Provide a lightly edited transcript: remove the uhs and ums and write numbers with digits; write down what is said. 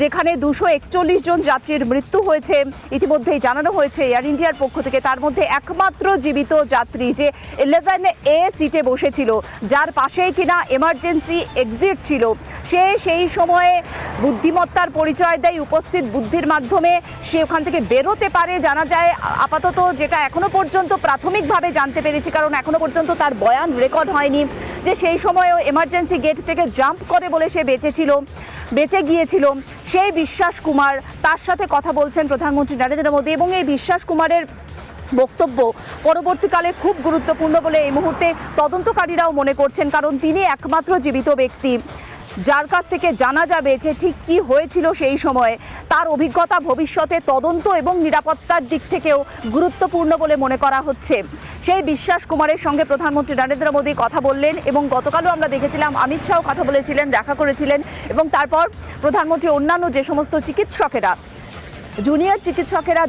যেখানে 241 জন যাত্রীর মৃত্যু হয়েছে ইতিমধ্যেই জানানো হয়েছে এয়ার ইন্ডিয়ার পক্ষ থেকে। তার মধ্যে একমাত্র জীবিত যাত্রী যে 11A সিটে বসেছিল, যার পাশেই কিনা এমার্জেন্সি এক্সিট ছিল, সে সেই সময়ে বুদ্ধিমত্তার পরিচয় দেয়, উপস্থিত বুদ্ধির মাধ্যমে সে ওখান থেকে বেরোতে পারে জানা যায়। আপাতত যেটা এখনো পর্যন্ত প্রাথমিকভাবে জানতে পেরেছি, কারণ এখনো পর্যন্ত তার বয়ান রেকর্ড হয়নি, যে সেই সময়ও এমার্জেন্সি গেট থেকে জাম্প করে বলে সে বেঁচে গিয়েছিল। সেই বিশ্বাস কুমার, তার সাথে কথা বলছেন প্রধানমন্ত্রী নরেন্দ্র মোদী, এবং এই বিশ্বাস কুমারের বক্তব্য পরবর্তীকালে খুব গুরুত্বপূর্ণ বলে এই মুহূর্তে তদন্তকারীরাও মনে করছেন, কারণ তিনি একমাত্র জীবিত ব্যক্তি যার কাছ থেকে জানা যাবে যে ঠিক কী হয়েছিল সেই সময়ে। তার অভিজ্ঞতা ভবিষ্যতে তদন্ত এবং নিরাপত্তার দিক থেকেও গুরুত্বপূর্ণ বলে মনে করা হচ্ছে। সেই বিশ্বাস কুমারের সঙ্গে প্রধানমন্ত্রী নরেন্দ্র মোদী কথা বললেন, এবং গতকালও আমরা দেখেছিলাম অমিত শাহ কথা বলেছিলেন, দেখা করেছিলেন, এবং তারপর প্রধানমন্ত্রী অন্যান্য যে সমস্ত চিকিৎসকেরা, জুনিয়র চিকিৎসকেরা